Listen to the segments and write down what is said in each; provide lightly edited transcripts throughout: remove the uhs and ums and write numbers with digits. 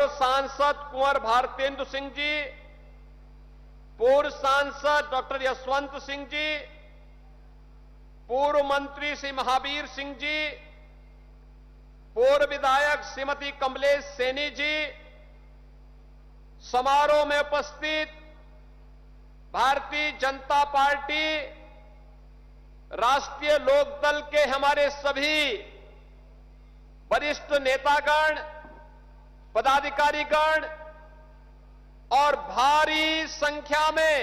पूर्व सांसद कुंवर भारतेंदु सिंह जी, पूर्व सांसद डॉक्टर यशवंत सिंह जी, पूर्व मंत्री श्री महावीर सिंह जी, पूर्व विधायक श्रीमती कमलेश सैनी जी, समारोह में उपस्थित भारतीय जनता पार्टी राष्ट्रीय लोकदल के हमारे सभी वरिष्ठ नेतागण, पदाधिकारीगण और भारी संख्या में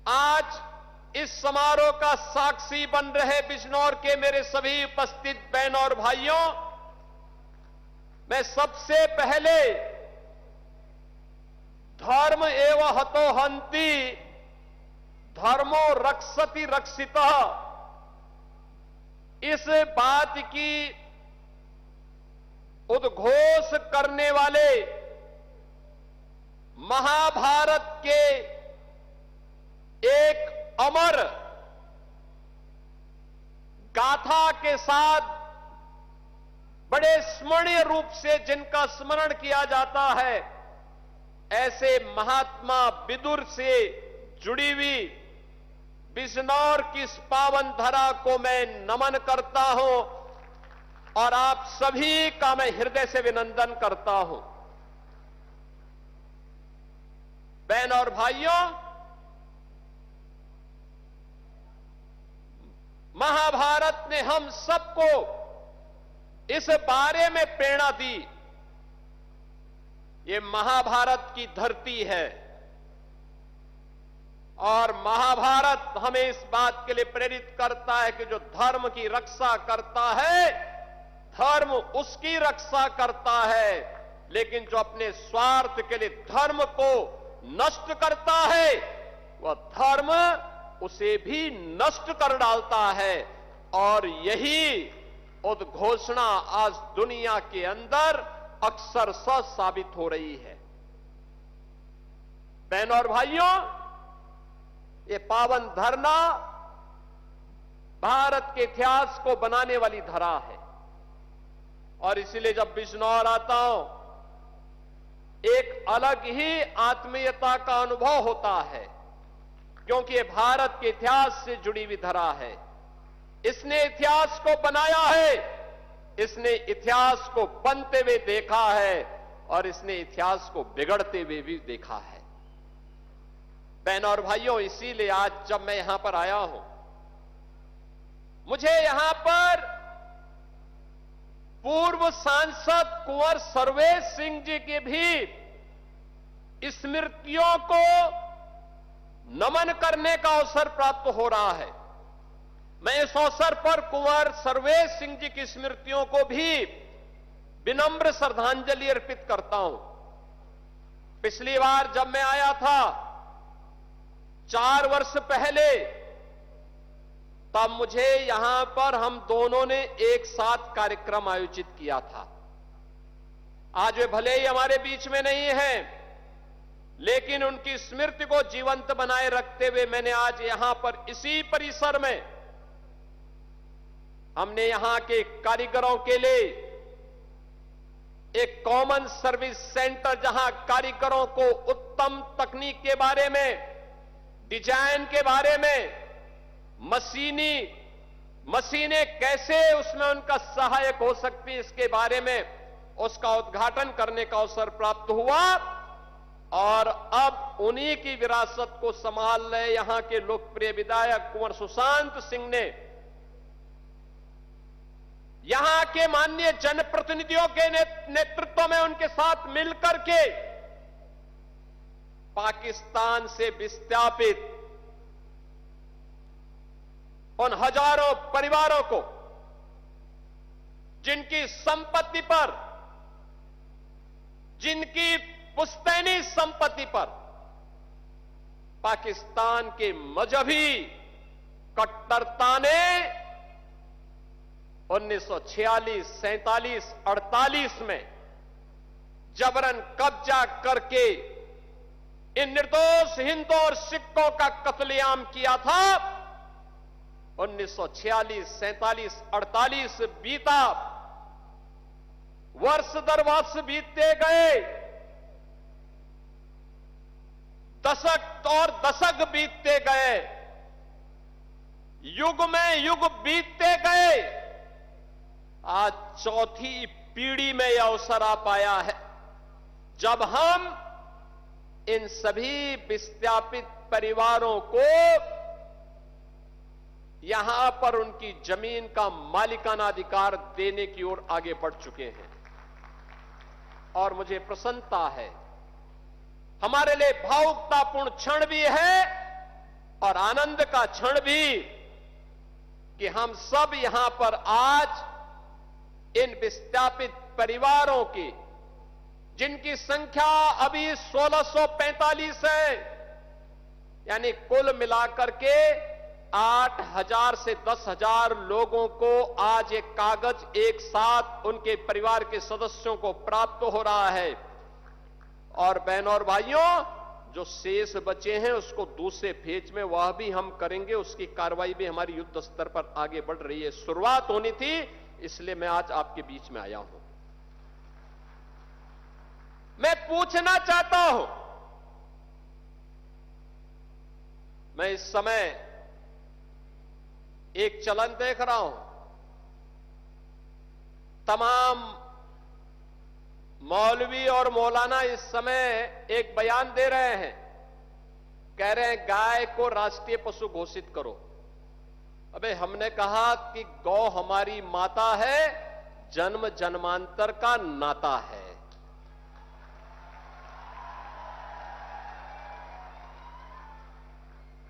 आज इस समारोह का साक्षी बन रहे बिजनौर के मेरे सभी उपस्थित बहनों और भाइयों, मैं सबसे पहले धर्म एव हतो हन्ति धर्मो रक्षति रक्षितः इस बात की उद्घोष करने वाले महाभारत के एक अमर गाथा के साथ बड़े स्मरणीय रूप से जिनका स्मरण किया जाता है, ऐसे महात्मा विदुर से जुड़ी हुई बिजनौर की इस पावन धरा को मैं नमन करता हूं और आप सभी का मैं हृदय से अभिनंदन करता हूं। बहन और भाइयों, महाभारत ने हम सबको इस बारे में प्रेरणा दी, ये महाभारत की धरती है और महाभारत हमें इस बात के लिए प्रेरित करता है कि जो धर्म की रक्षा करता है, धर्म उसकी रक्षा करता है, लेकिन जो अपने स्वार्थ के लिए धर्म को नष्ट करता है, वह धर्म उसे भी नष्ट कर डालता है। और यही उद्घोषणा आज दुनिया के अंदर अक्सर साबित हो रही है। बहनों और भाइयों, ये पावन धरना भारत के इतिहास को बनाने वाली धरा है और इसीलिए जब बिजनौर आता हूं, एक अलग ही आत्मीयता का अनुभव होता है, क्योंकि ये भारत के इतिहास से जुड़ी हुई धरा है। इसने इतिहास को बनाया है, इसने इतिहास को बनते हुए देखा है और इसने इतिहास को बिगड़ते हुए भी देखा है। बहनों और भाइयों, इसीलिए आज जब मैं यहां पर आया हूं, मुझे यहां पर पूर्व सांसद कुंवर सर्वेश सिंह जी की भी स्मृतियों को नमन करने का अवसर प्राप्त हो रहा है। मैं इस अवसर पर कुंवर सर्वेश सिंह जी की स्मृतियों को भी विनम्र श्रद्धांजलि अर्पित करता हूं। पिछली बार जब मैं आया था 4 वर्ष पहले, तब मुझे यहां पर हम दोनों ने एक साथ कार्यक्रम आयोजित किया था। आज वे भले ही हमारे बीच में नहीं हैं, लेकिन उनकी स्मृति को जीवंत बनाए रखते हुए मैंने आज यहां पर इसी परिसर में हमने यहां के कारीगरों के लिए एक कॉमन सर्विस सेंटर, जहां कारीगरों को उत्तम तकनीक के बारे में, डिजाइन के बारे में, मशीनें कैसे उसमें उनका सहायक हो सकती है, इसके बारे में उसका उद्घाटन करने का अवसर प्राप्त हुआ। और अब उन्हीं की विरासत को संभाल रहे यहां के लोकप्रिय विधायक कुंवर सुशांत सिंह ने यहां के माननीय जनप्रतिनिधियों के नेतृत्व में उनके साथ मिलकर के पाकिस्तान से विस्थापित उन हजारों परिवारों को, जिनकी संपत्ति पर, जिनकी पुश्तैनी संपत्ति पर पाकिस्तान के मजहबी कट्टरता ने 1946, 47, 48 में जबरन कब्जा करके इन निर्दोष हिंदुओं और सिखों का कत्लेआम किया था। 1946, 47, 48 बीता, वर्ष दर वर्ष बीतते गए, दशक और दशक बीतते गए, युग में युग बीतते गए। आज चौथी पीढ़ी में यह अवसर आ पाया है जब हम इन सभी विस्थापित परिवारों को यहां पर उनकी जमीन का मालिकाना अधिकार देने की ओर आगे बढ़ चुके हैं। और मुझे प्रसन्नता है, हमारे लिए भावुकतापूर्ण क्षण भी है और आनंद का क्षण भी कि हम सब यहां पर आज इन विस्थापित परिवारों की, जिनकी संख्या अभी 1645 है, यानी कुल मिलाकर के 8,000 से 10,000 लोगों को आज एक कागज एक साथ उनके परिवार के सदस्यों को प्राप्त हो रहा है। और बहनों और भाइयों, जो शेष बचे हैं उसको दूसरे फेज में वह भी हम करेंगे, उसकी कार्रवाई भी हमारी युद्ध स्तर पर आगे बढ़ रही है। शुरुआत होनी थी, इसलिए मैं आज आपके बीच में आया हूं। मैं पूछना चाहता हूं, मैं इस समय एक चलन देख रहा हूं, तमाम मौलवी और मौलाना इस समय एक बयान दे रहे हैं, कह रहे हैं गाय को राष्ट्रीय पशु घोषित करो। अबे हमने कहा कि गौ हमारी माता है, जन्म जन्मांतर का नाता है।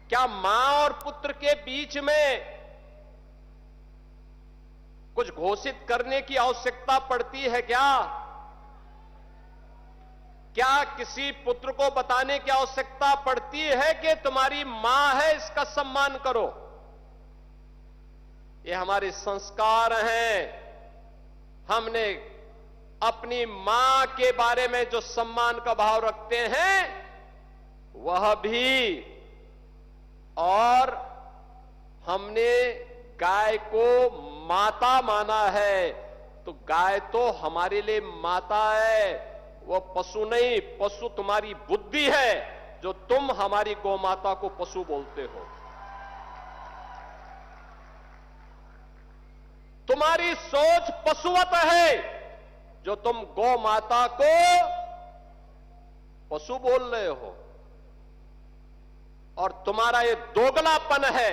क्या मां और पुत्र के बीच में कुछ घोषित करने की आवश्यकता पड़ती है क्या? क्या किसी पुत्र को बताने की आवश्यकता पड़ती है कि तुम्हारी मां है, इसका सम्मान करो? ये हमारे संस्कार हैं। हमने अपनी मां के बारे में जो सम्मान का भाव रखते हैं वह भी, और हमने गाय को माता माना है, तो गाय तो हमारे लिए माता है, वो पशु नहीं। पशु तुम्हारी बुद्धि है जो तुम हमारी गौ माता को पशु बोलते हो। तुम्हारी सोच पशुवत है जो तुम गौ माता को पशु बोल रहे हो। और तुम्हारा ये दोगलापन है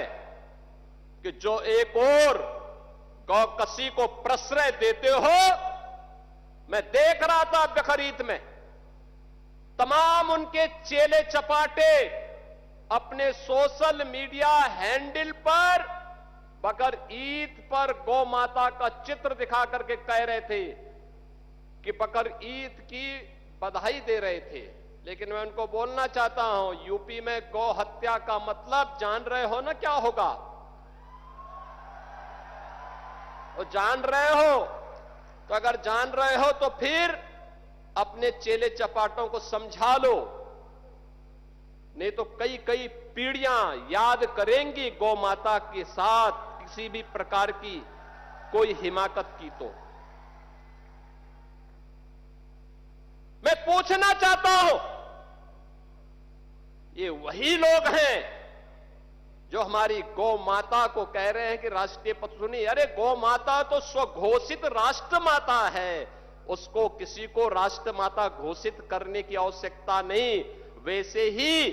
कि जो एक और गौकसी को प्रश्रय देते हो। मैं देख रहा था बकरीद में तमाम उनके चेले चपाटे अपने सोशल मीडिया हैंडल पर बकर ईद पर गौ माता का चित्र दिखा करके कह रहे थे कि बकर ईद की बधाई दे रहे थे। लेकिन मैं उनको बोलना चाहता हूं, यूपी में गौ हत्या का मतलब जान रहे हो ना क्या होगा? वो जान रहे हो? तो अगर जान रहे हो तो फिर अपने चेले चपाटों को समझा लो, नहीं तो कई कई पीढ़ियां याद करेंगी गौ माता के साथ किसी भी प्रकार की कोई हिमाकत की। तो मैं पूछना चाहता हूं, ये वही लोग हैं जो हमारी गौ माता को कह रहे हैं कि राष्ट्रीय पशु नहीं। अरे गौ माता तो स्वघोषित राष्ट्र माता है, उसको किसी को राष्ट्र माता घोषित करने की आवश्यकता नहीं। वैसे ही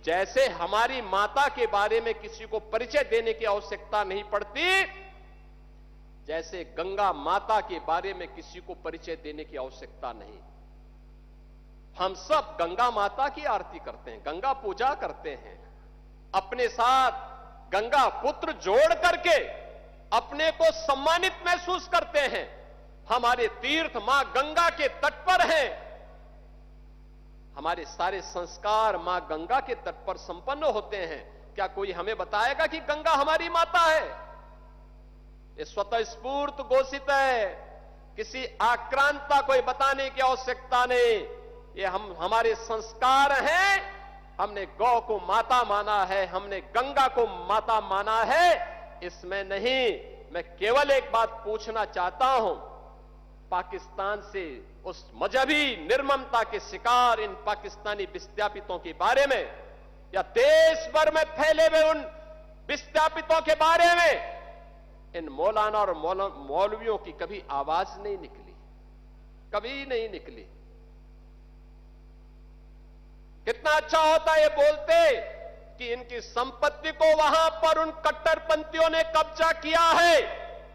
जैसे हमारी माता के बारे में किसी को परिचय देने की आवश्यकता नहीं पड़ती, जैसे गंगा माता के बारे में किसी को परिचय देने की आवश्यकता नहीं। हम सब गंगा माता की आरती करते हैं, गंगा पूजा करते हैं, अपने साथ गंगा पुत्र जोड़ करके अपने को सम्मानित महसूस करते हैं। हमारे तीर्थ मां गंगा के तट पर हैं, हमारे सारे संस्कार मां गंगा के तट पर संपन्न होते हैं। क्या कोई हमें बताएगा कि गंगा हमारी माता है? ये स्वतः स्फूर्त घोषित है, किसी आक्रांता कोई बताने की आवश्यकता नहीं। ये हमारे संस्कार हैं। हमने गौ को माता माना है, हमने गंगा को माता माना है, इसमें नहीं। मैं केवल एक बात पूछना चाहता हूं, पाकिस्तान से उस मजहबी निर्ममता के शिकार इन पाकिस्तानी विस्थापितों के बारे में या देश भर में फैले हुए उन विस्थापितों के बारे में इन मौलाना और मौलवियों की कभी आवाज नहीं निकली, कभी नहीं निकली। कितना अच्छा होता ये बोलते कि इनकी संपत्ति को वहां पर उन कट्टरपंथियों ने कब्जा किया है,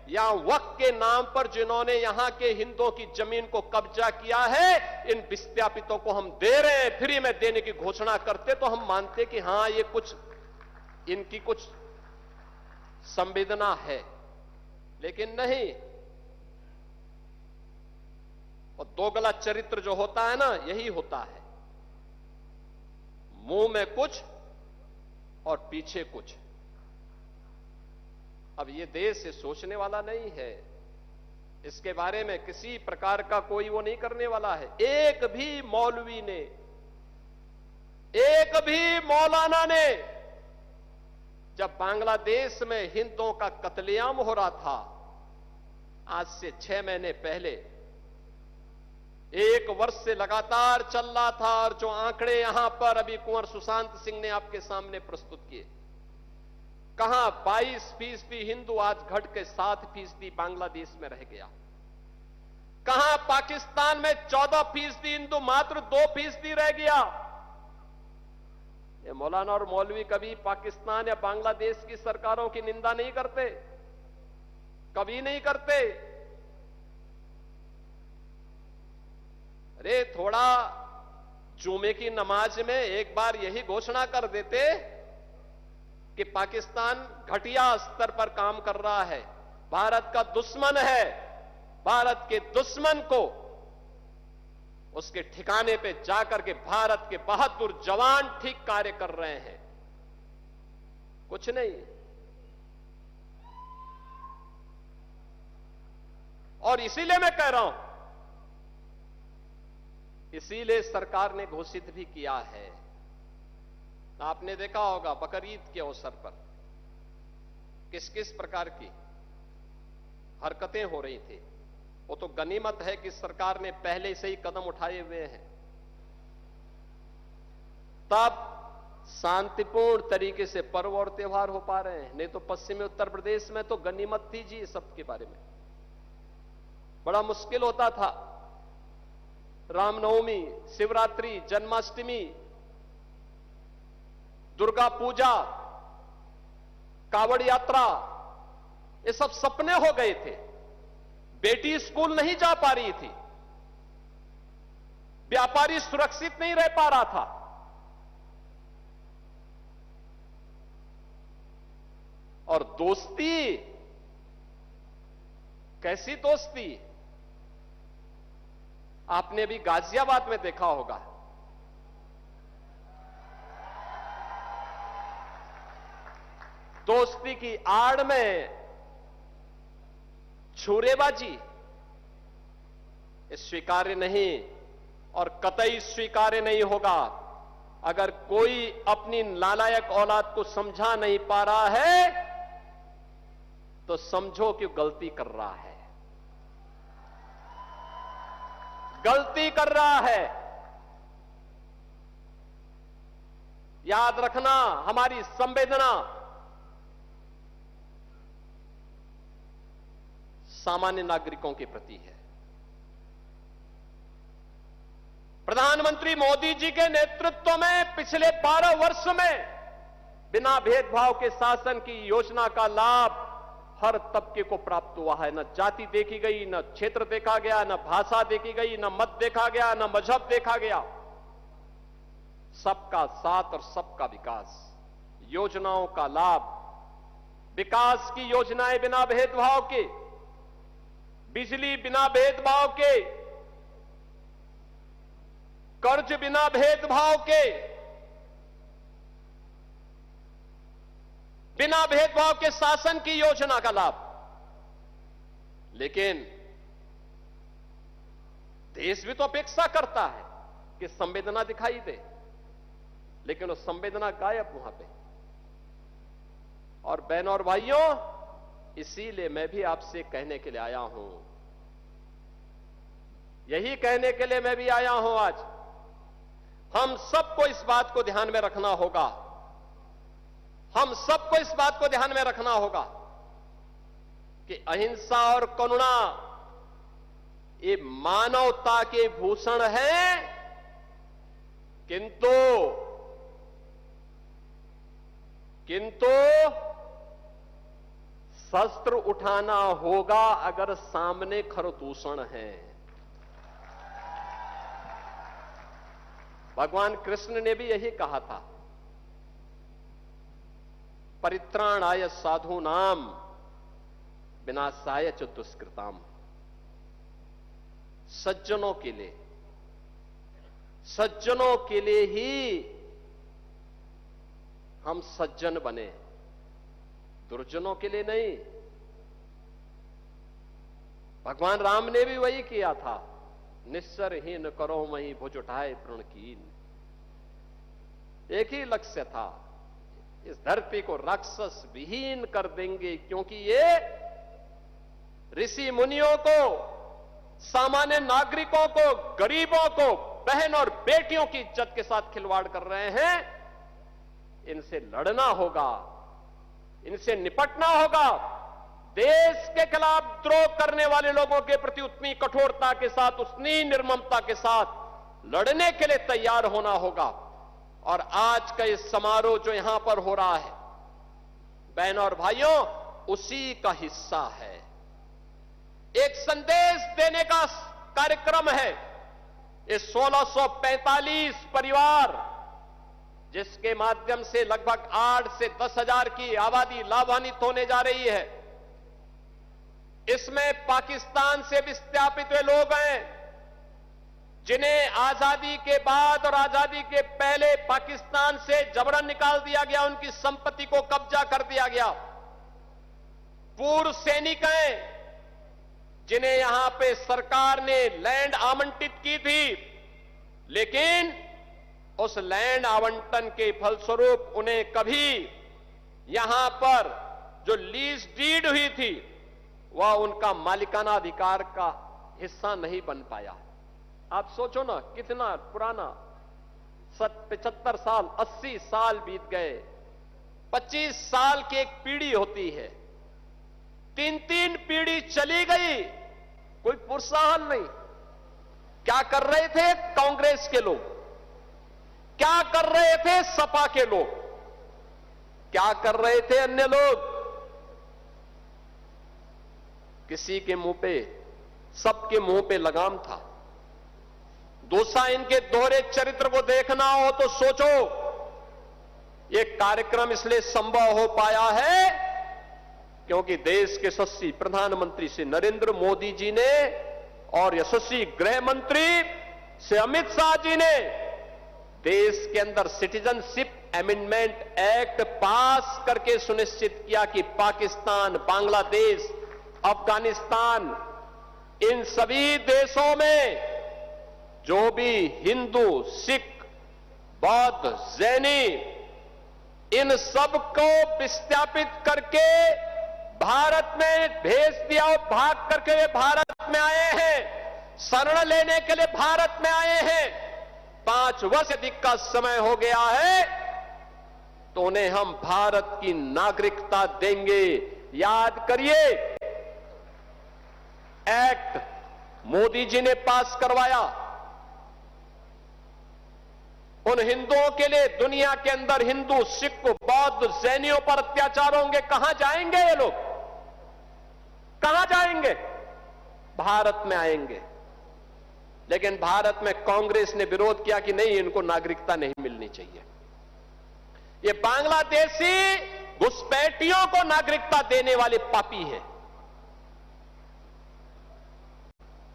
या वक्फ के नाम पर जिन्होंने यहां के हिंदुओं की जमीन को कब्जा किया है, इन विस्थापितों को हम दे रहे हैं, फ्री में देने की घोषणा करते तो हम मानते कि हां ये कुछ इनकी कुछ संवेदना है, लेकिन नहीं। और दोगला चरित्र जो होता है ना, यही होता है, मुंह में कुछ और पीछे कुछ। अब ये देश ये सोचने वाला नहीं है, इसके बारे में किसी प्रकार का कोई वो नहीं करने वाला है। एक भी मौलवी ने, एक भी मौलाना ने, जब बांग्लादेश में हिंदुओं का कत्लेआम हो रहा था आज से 6 महीने पहले, 1 वर्ष से लगातार चल रहा था, और जो आंकड़े यहां पर अभी कुंवर सुशांत सिंह ने आपके सामने प्रस्तुत किए, कहां 22% हिंदू आज घट के 7% बांग्लादेश में रह गया। कहां पाकिस्तान में 14% हिंदू मात्र 2% रह गया। ये मौलाना और मौलवी कभी पाकिस्तान या बांग्लादेश की सरकारों की निंदा नहीं करते, कभी नहीं करते। अरे थोड़ा जुमे की नमाज में एक बार यही घोषणा कर देते कि पाकिस्तान घटिया स्तर पर काम कर रहा है, भारत का दुश्मन है, भारत के दुश्मन को उसके ठिकाने पे जाकर के भारत के बहादुर जवान ठीक कार्य कर रहे हैं, कुछ नहीं। और इसीलिए मैं कह रहा हूं, इसीलिए सरकार ने घोषित भी किया है, आपने देखा होगा बकरीद के अवसर पर किस किस प्रकार की हरकतें हो रही थी। वो तो गनीमत है कि सरकार ने पहले से ही कदम उठाए हुए हैं, तब शांतिपूर्ण तरीके से पर्व और त्योहार हो पा रहे हैं। नहीं तो पश्चिमी उत्तर प्रदेश में तो गनीमत थी जी, सबके बारे में बड़ा मुश्किल होता था। रामनवमी, शिवरात्रि, जन्माष्टमी, दुर्गा पूजा, कावड़ यात्रा, ये सब सपने हो गए थे। बेटी स्कूल नहीं जा पा रही थी, व्यापारी सुरक्षित नहीं रह पा रहा था। और दोस्ती, कैसी दोस्ती, आपने अभी गाजियाबाद में देखा होगा, दोस्ती की आड़ में छुरेबाजी, स्वीकार्य नहीं और कतई स्वीकार्य नहीं होगा। अगर कोई अपनी नालायक औलाद को समझा नहीं पा रहा है तो समझो कि गलती कर रहा है, गलती कर रहा है। याद रखना, हमारी संवेदना सामान्य नागरिकों के प्रति है। प्रधानमंत्री मोदी जी के नेतृत्व में पिछले 12 वर्ष में बिना भेदभाव के शासन की योजना का लाभ हर तबके को प्राप्त हुआ है। न जाति देखी गई, न क्षेत्र देखा गया, न भाषा देखी गई, न मत देखा गया, न मजहब देखा गया। सबका साथ और सबका विकास, योजनाओं का लाभ, विकास की योजनाएं बिना भेदभाव के, बिजली बिना भेदभाव के, कर्ज बिना भेदभाव के, बिना भेदभाव के शासन की योजना का लाभ। लेकिन देश भी तो अपेक्षा करता है कि संवेदना दिखाई दे, लेकिन वो संवेदना गायब वहां पे। और बहनों और भाइयों, इसीलिए मैं भी आपसे कहने के लिए आया हूं यही कहने के लिए मैं भी आया हूं आज। हम सबको इस बात को ध्यान में रखना होगा, हम सबको इस बात को ध्यान में रखना होगा कि अहिंसा और करुणा ये मानवता के भूषण हैं, किंतु शस्त्र उठाना होगा अगर सामने खरदूषण है। भगवान कृष्ण ने भी यही कहा था, परित्राणाय साधूनाम विनाशाय च दुष्कृताम। सज्जनों के लिए ही हम सज्जन बने, दुर्जनों के लिए नहीं। भगवान राम ने भी वही किया था, निस्सरहीन करो मही भुज उठाए प्रण कीन। एक ही लक्ष्य था, इस धरती को राक्षस विहीन कर देंगे, क्योंकि ये ऋषि मुनियों को, सामान्य नागरिकों को, गरीबों को, बहन और बेटियों की इज्जत के साथ खिलवाड़ कर रहे हैं। इनसे लड़ना होगा, इनसे निपटना होगा। देश के खिलाफ द्रोह करने वाले लोगों के प्रति उतनी कठोरता के साथ, उतनी निर्ममता के साथ लड़ने के लिए तैयार होना होगा। और आज का इस समारोह जो यहां पर हो रहा है, बहनों और भाइयों, उसी का हिस्सा है। एक संदेश देने का कार्यक्रम है। ये 1645 परिवार, जिसके माध्यम से लगभग 8 से 10 हजार की आबादी लाभान्वित होने जा रही है। इसमें पाकिस्तान से विस्थापित हुए लोग हैं, जिन्हें आजादी के बाद और आजादी के पहले पाकिस्तान से जबरन निकाल दिया गया, उनकी संपत्ति को कब्जा कर दिया गया। पूर्व सैनिक हैं, जिन्हें यहां पे सरकार ने लैंड आवंटित की थी, लेकिन उस लैंड आवंटन के फलस्वरूप उन्हें कभी यहां पर जो लीज डीड हुई थी, वह उनका मालिकाना अधिकार का हिस्सा नहीं बन पाया। आप सोचो ना, कितना पुराना, 75 साल, 80 साल बीत गए। 25 साल की एक पीढ़ी होती है, 3-3 पीढ़ी चली गई, कोई प्रोत्साहन नहीं। क्या कर रहे थे कांग्रेस के लोग, क्या कर रहे थे सपा के लोग, क्या कर रहे थे अन्य लोग? किसी के मुंह पे, सबके मुंह पे लगाम था। दूसरा, इनके दोहरे चरित्र को देखना हो तो सोचो, ये कार्यक्रम इसलिए संभव हो पाया है क्योंकि देश के यशस्वी प्रधानमंत्री श्री नरेंद्र मोदी जी ने और यशस्वी गृह मंत्री श्री अमित शाह जी ने देश के अंदर सिटीजनशिप अमेंडमेंट एक्ट पास करके सुनिश्चित किया कि पाकिस्तान, बांग्लादेश, अफगानिस्तान, इन सभी देशों में जो भी हिंदू, सिख, बौद्ध, जैनी, इन सबको विस्थापित करके भारत में भेज दिया। और भाग करके वे भारत में आए हैं, शरण लेने के लिए भारत में आए हैं। 5 वर्ष अधिक का समय हो गया है, तो उन्हें हम भारत की नागरिकता देंगे। याद करिए, एक्ट मोदी जी ने पास करवाया। उन हिंदुओं के लिए दुनिया के अंदर हिंदू, सिख, बौद्ध, जैनियों पर अत्याचार होंगे, कहां जाएंगे ये लोग? कहां जाएंगे? भारत में आएंगे। लेकिन भारत में कांग्रेस ने विरोध किया कि नहीं, इनको नागरिकता नहीं मिलनी चाहिए। ये बांग्लादेशी घुसपैठियों को नागरिकता देने वाले पापी हैं।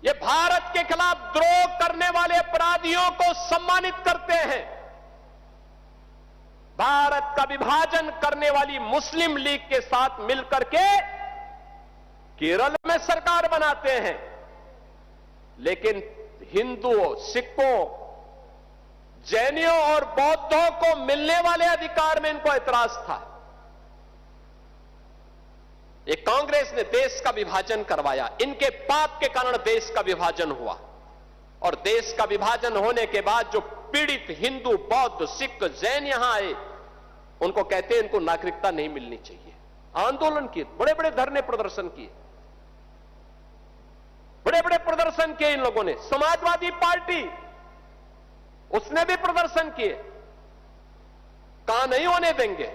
ये भारत के खिलाफ द्रोह करने वाले अपराधियों को सम्मानित करते हैं। भारत का विभाजन करने वाली मुस्लिम लीग के साथ मिलकर के केरल में सरकार बनाते हैं, लेकिन हिंदुओं, सिखों, जैनियों और बौद्धों को मिलने वाले अधिकार में इनको ऐतराज था। ये कांग्रेस ने देश का विभाजन करवाया, इनके पाप के कारण देश का विभाजन हुआ। और देश का विभाजन होने के बाद जो पीड़ित हिंदू, बौद्ध, सिख, जैन यहां आए, उनको कहते हैं इनको नागरिकता नहीं मिलनी चाहिए। आंदोलन किए, बड़े बड़े धरने प्रदर्शन किए, बड़े बड़े प्रदर्शन किए इन लोगों ने। समाजवादी पार्टी, उसने भी प्रदर्शन किए, कहां नहीं होने देंगे।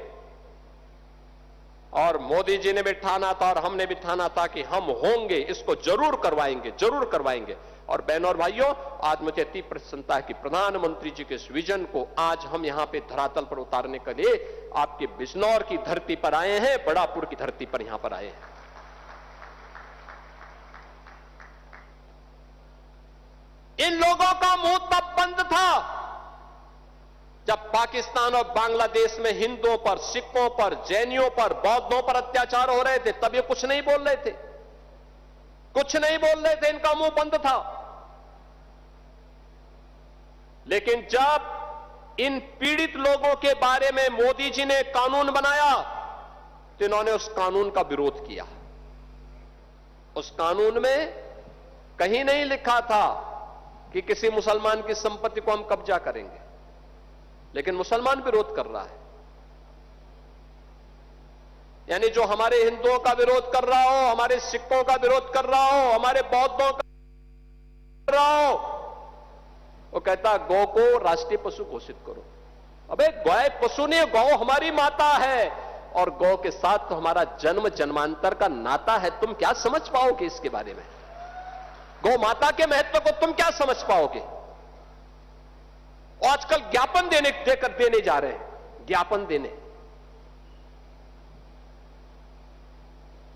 और मोदी जी ने भी ठाना था और हमने भी ठाना था कि हम होंगे, इसको जरूर करवाएंगे, जरूर करवाएंगे। और बहनों और भाइयों, आज मुझे अति प्रसन्नता है कि प्रधानमंत्री जी के इस विजन को आज हम यहां पे धरातल पर उतारने के लिए आपके बिजनौर की धरती पर आए हैं, बड़ापुर की धरती पर यहां पर आए हैं। इन लोगों का मुंह तब बंद था जब पाकिस्तान और बांग्लादेश में हिंदुओं पर, सिखों पर, जैनियों पर, बौद्धों पर अत्याचार हो रहे थे, तब ये कुछ नहीं बोल रहे थे, कुछ नहीं बोल रहे थे, इनका मुंह बंद था। लेकिन जब इन पीड़ित लोगों के बारे में मोदी जी ने कानून बनाया तो इन्होंने उस कानून का विरोध किया। उस कानून में कहीं नहीं लिखा था कि किसी मुसलमान की संपत्ति को हम कब्जा करेंगे, लेकिन मुसलमान विरोध कर रहा है। यानी जो हमारे हिंदुओं का विरोध कर रहा हो, हमारे सिखों का विरोध कर रहा हो, हमारे बौद्धों का कर रहा हो, वो कहता गौ को राष्ट्रीय पशु घोषित करो। अबे गाय पशु नहीं, गौ हमारी माता है और गौ के साथ तो हमारा जन्म जन्मांतर का नाता है। तुम क्या समझ पाओगे इसके बारे में? गौ माता के महत्व को तुम क्या समझ पाओगे? आजकल ज्ञापन देने जा रहे हैं, ज्ञापन देने।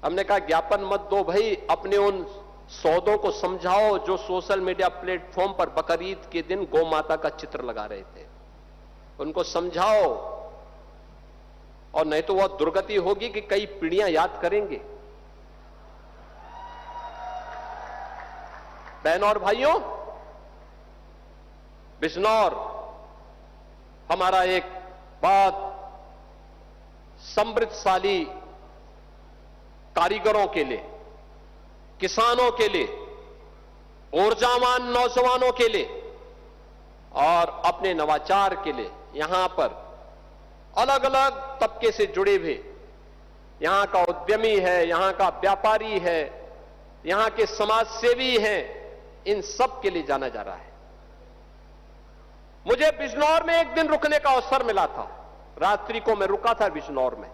हमने कहा ज्ञापन मत दो भाई, अपने उन सौदों को समझाओ जो सोशल मीडिया प्लेटफॉर्म पर बकरीद के दिन गौ माता का चित्र लगा रहे थे, उनको समझाओ, और नहीं तो वह दुर्गति होगी कि कई पीढ़ियां याद करेंगे। बहनों और भाइयों, बिजनौर हमारा एक बहुत समृद्धशाली कारीगरों के लिए, किसानों के लिए, ऊर्जावान नौजवानों के लिए और अपने नवाचार के लिए यहां पर अलग अलग तबके से जुड़े हुए, यहां का उद्यमी है, यहां का व्यापारी है, यहां के समाजसेवी हैं, इन सब के लिए जाना जा रहा है। मुझे बिजनौर में एक दिन रुकने का अवसर मिला था। रात्रि को मैं रुका था बिजनौर में,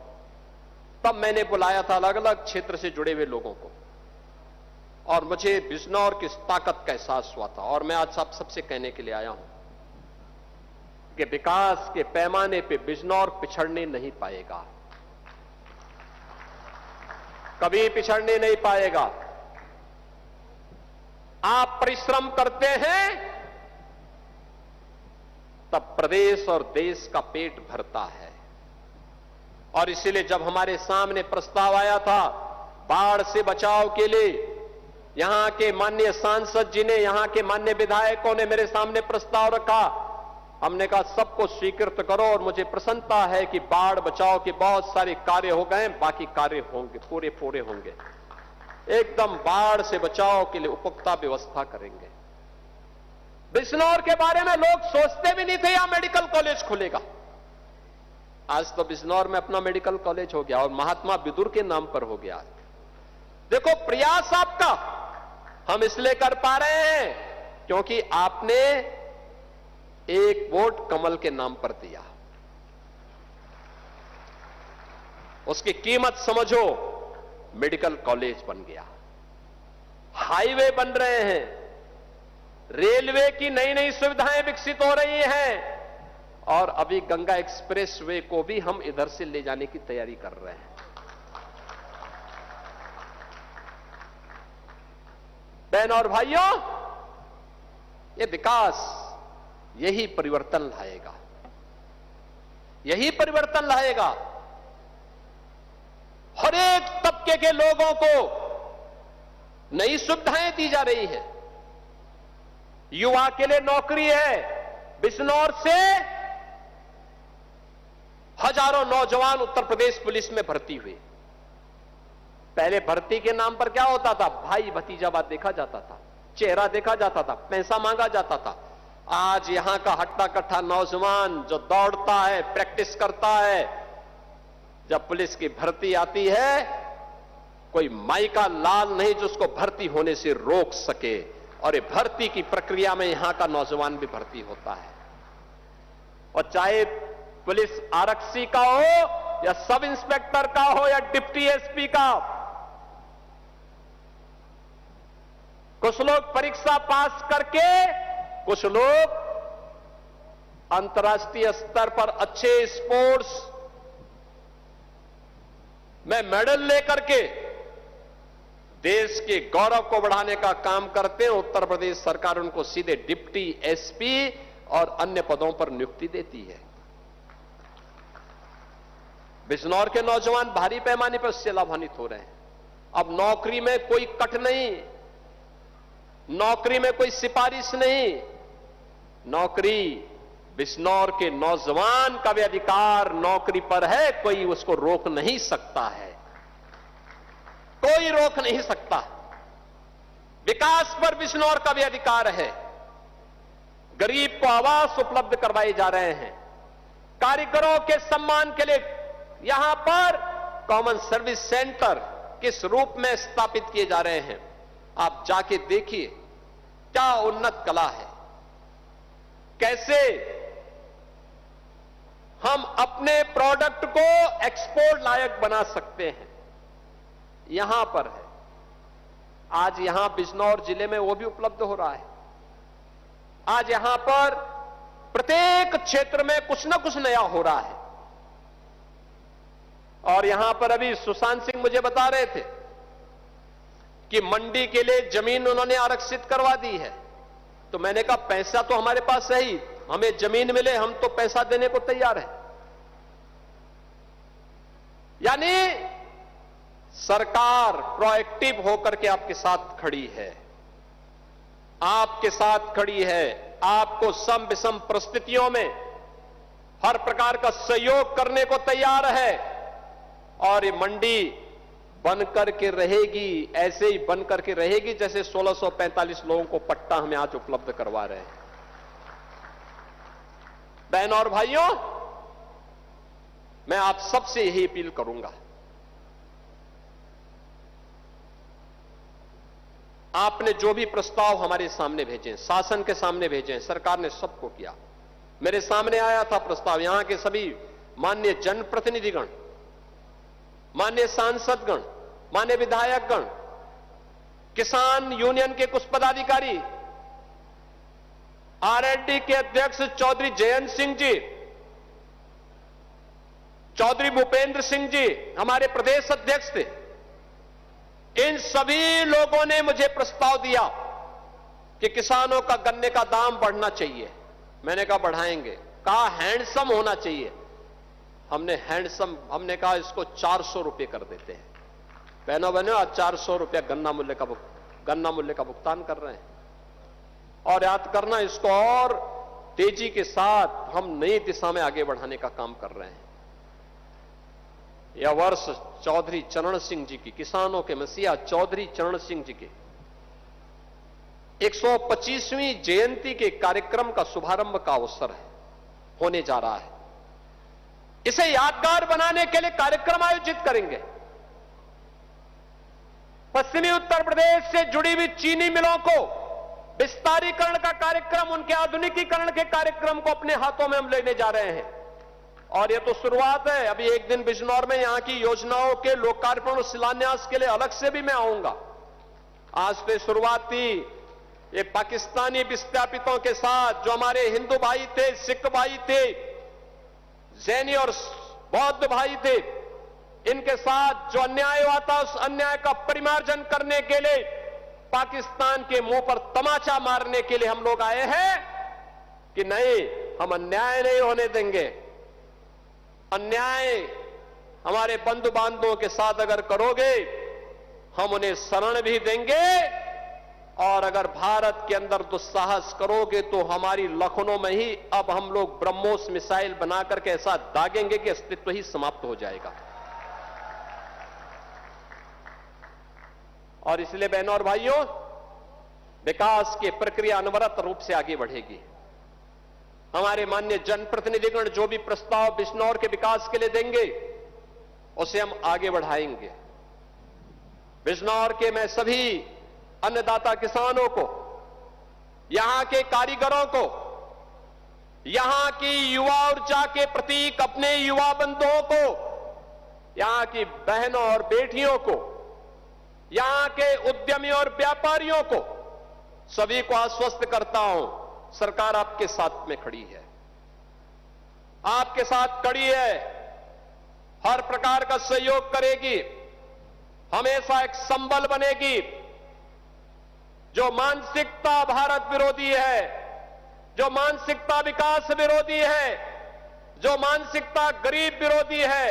तब मैंने बुलाया था अलग अलग क्षेत्र से जुड़े हुए लोगों को, और मुझे बिजनौर की ताकत का एहसास हुआ था। और मैं आज आप सबसे कहने के लिए आया हूं कि विकास के पैमाने पे बिजनौर पिछड़ने नहीं पाएगा, कभी पिछड़ने नहीं पाएगा। आप परिश्रम करते हैं तब प्रदेश और देश का पेट भरता है। और इसीलिए जब हमारे सामने प्रस्ताव आया था बाढ़ से बचाव के लिए, यहां के माननीय सांसद जी ने, यहां के माननीय विधायकों ने मेरे सामने प्रस्ताव रखा, हमने कहा सबको स्वीकृत करो। और मुझे प्रसन्नता है कि बाढ़ बचाव के बहुत सारे कार्य हो गए, बाकी कार्य होंगे, पूरे होंगे। एकदम बाढ़ से बचाव के लिए पुख्ता व्यवस्था करेंगे। बिजनौर के बारे में लोग सोचते भी नहीं थे यहां मेडिकल कॉलेज खुलेगा। आज तो बिजनौर में अपना मेडिकल कॉलेज हो गया और महात्मा विदुर के नाम पर हो गया। देखो प्रयास आपका हम इसलिए कर पा रहे हैं क्योंकि आपने एक वोट कमल के नाम पर दिया। उसकी कीमत समझो, मेडिकल कॉलेज बन गया, हाईवे बन रहे हैं, रेलवे की नई नई सुविधाएं विकसित हो रही हैं, और अभी गंगा एक्सप्रेस वे को भी हम इधर से ले जाने की तैयारी कर रहे हैं। बहनों और भाइयों, ये विकास यही परिवर्तन लाएगा, यही परिवर्तन लाएगा। हर एक तबके के लोगों को नई सुविधाएं दी जा रही है। युवा के लिए नौकरी है। बिजनौर से हजारों नौजवान उत्तर प्रदेश पुलिस में भर्ती हुए। पहले भर्ती के नाम पर क्या होता था, भाई भतीजावाद देखा जाता था। चेहरा देखा जाता था, पैसा मांगा जाता था। आज यहां का हट्टा कट्टा नौजवान जो दौड़ता है, प्रैक्टिस करता है, जब पुलिस की भर्ती आती है, कोई माई का लाल नहीं जो उसको भर्ती होने से रोक सके। और ये भर्ती की प्रक्रिया में यहां का नौजवान भी भर्ती होता है। और चाहे पुलिस आरक्षी का हो या सब इंस्पेक्टर का हो या डिप्टी एसपी का, कुछ लोग परीक्षा पास करके, कुछ लोग अंतर्राष्ट्रीय स्तर पर अच्छे स्पोर्ट्स में मेडल लेकर के देश के गौरव को बढ़ाने का काम करते हैं। उत्तर प्रदेश सरकार उनको सीधे डिप्टी एसपी और अन्य पदों पर नियुक्ति देती है। बिजनौर के नौजवान भारी पैमाने पर उससे लाभान्वित हो रहे हैं। अब नौकरी में कोई कट नहीं, नौकरी में कोई सिफारिश नहीं, नौकरी बिजनौर के नौजवान का भी अधिकार नौकरी पर है, कोई उसको रोक नहीं सकता है, कोई रोक नहीं सकता। विकास पर बिजनौर का भी अधिकार है। गरीब को आवास उपलब्ध करवाए जा रहे हैं। कारीगरों के सम्मान के लिए यहां पर कॉमन सर्विस सेंटर किस रूप में स्थापित किए जा रहे हैं, आप जाके देखिए क्या उन्नत कला है। कैसे हम अपने प्रोडक्ट को एक्सपोर्ट लायक बना सकते हैं, यहां पर है। आज यहां बिजनौर जिले में वो भी उपलब्ध हो रहा है। आज यहां पर प्रत्येक क्षेत्र में कुछ ना कुछ नया हो रहा है। और यहां पर अभी सुशांत सिंह मुझे बता रहे थे कि मंडी के लिए जमीन उन्होंने आरक्षित करवा दी है। तो मैंने कहा पैसा तो हमारे पास है ही, हमें जमीन मिले, हम तो पैसा देने को तैयार हैं। यानी सरकार प्रोएक्टिव होकर के आपके साथ खड़ी है, आपके साथ खड़ी है, आपको सम विषम परिस्थितियों में हर प्रकार का सहयोग करने को तैयार है। और ये मंडी बनकर के रहेगी, ऐसे ही बनकर के रहेगी जैसे 1645 लोगों को पट्टा हमें आज उपलब्ध करवा रहे हैं। बहन और भाइयों, मैं आप सबसे यही अपील करूंगा, आपने जो भी प्रस्ताव हमारे सामने भेजे, शासन के सामने भेजे, सरकार ने सबको किया। मेरे सामने आया था प्रस्ताव, यहां के सभी माननीय जनप्रतिनिधिगण, माननीय सांसदगण, माननीय विधायकगण, किसान यूनियन के कुछ पदाधिकारी, आरएलडी के अध्यक्ष चौधरी जयंत सिंह जी, चौधरी भूपेंद्र सिंह जी हमारे प्रदेश अध्यक्ष थे। इन सभी लोगों ने मुझे प्रस्ताव दिया कि किसानों का गन्ने का दाम बढ़ना चाहिए। मैंने कहा बढ़ाएंगे, कहा हैंडसम होना चाहिए। हमने कहा इसको 400 रुपए कर देते हैं। बहनों बहनों, आज 400 रुपया गन्ना मूल्य का भुगतान कर रहे हैं। और याद करना, इसको और तेजी के साथ हम नई दिशा में आगे बढ़ाने का काम कर रहे हैं। यह वर्ष चौधरी चरण सिंह जी की, किसानों के मसीहा चौधरी चरण सिंह जी के 125वीं जयंती के कार्यक्रम का शुभारंभ का अवसर है, होने जा रहा है। इसे यादगार बनाने के लिए कार्यक्रम आयोजित करेंगे। पश्चिमी उत्तर प्रदेश से जुड़ी हुई चीनी मिलों को विस्तारीकरण का कार्यक्रम, उनके आधुनिकीकरण के कार्यक्रम को अपने हाथों में हम लेने जा रहे हैं। और यह तो शुरुआत है। अभी एक दिन बिजनौर में यहां की योजनाओं के लोकार्पण और शिलान्यास के लिए अलग से भी मैं आऊंगा। आज से शुरुआत थी ये पाकिस्तानी विस्थापितों के साथ, जो हमारे हिंदू भाई थे, सिख भाई थे, जैनी और बौद्ध भाई थे, इनके साथ जो अन्याय हुआ था, उस अन्याय का परिमार्जन करने के लिए, पाकिस्तान के मुंह पर तमाचा मारने के लिए हम लोग आए हैं कि नहीं, हम अन्याय नहीं होने देंगे। अन्याय हमारे बंधु बांधवों के साथ अगर करोगे, हम उन्हें शरण भी देंगे। और अगर भारत के अंदर दुस्साहस करोगे तो हमारी लखनऊ में ही अब हम लोग ब्रह्मोस मिसाइल बना करके ऐसा दागेंगे कि अस्तित्व ही समाप्त हो जाएगा। और इसलिए बहनों और भाइयों, विकास की प्रक्रिया अनवरत रूप से आगे बढ़ेगी। हमारे माननीय जनप्रतिनिधिगण जो भी प्रस्ताव बिजनौर के विकास के लिए देंगे उसे हम आगे बढ़ाएंगे। बिजनौर के मैं सभी अन्नदाता किसानों को, यहां के कारीगरों को, यहां की युवा ऊर्जा के प्रतीक अपने युवा बंधुओं को, यहां की बहनों और बेटियों को, यहां के उद्यमियों और व्यापारियों को, सभी को आश्वस्त करता हूं, सरकार आपके साथ में खड़ी है, आपके साथ खड़ी है, हर प्रकार का सहयोग करेगी, हमेशा एक संबल बनेगी। जो मानसिकता भारत विरोधी है, जो मानसिकता विकास विरोधी है, जो मानसिकता गरीब विरोधी है,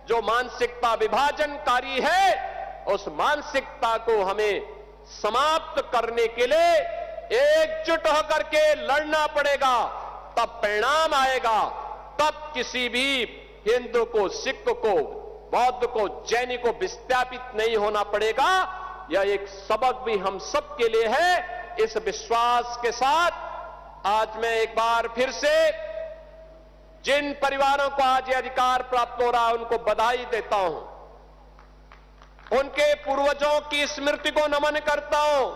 जो मानसिकता विभाजनकारी है, उस मानसिकता को हमें समाप्त करने के लिए एकजुट होकर के लड़ना पड़ेगा। तब परिणाम आएगा, तब किसी भी हिंदू को, सिख को, बौद्ध को, जैनी को विस्थापित नहीं होना पड़ेगा। यह एक सबक भी हम सब के लिए है। इस विश्वास के साथ आज मैं एक बार फिर से जिन परिवारों को आज ये अधिकार प्राप्त हो रहा है उनको बधाई देता हूं, उनके पूर्वजों की स्मृति को नमन करता हूं।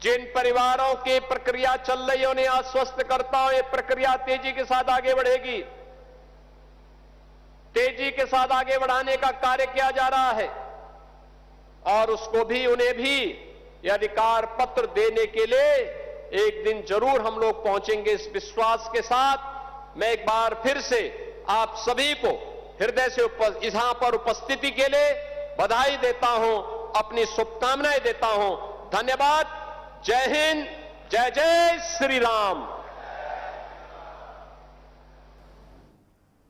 जिन परिवारों की प्रक्रिया चल रही है उन्हें आश्वस्त करता हूं, ये प्रक्रिया तेजी के साथ आगे बढ़ेगी, तेजी के साथ आगे बढ़ाने का कार्य किया जा रहा है और उसको भी, उन्हें भी यह अधिकार पत्र देने के लिए एक दिन जरूर हम लोग पहुंचेंगे। इस विश्वास के साथ मैं एक बार फिर से आप सभी को हृदय से यहां पर उपस्थिति के लिए बधाई देता हूं, अपनी शुभकामनाएं देता हूं। धन्यवाद। जय हिंद, जय जय श्री राम।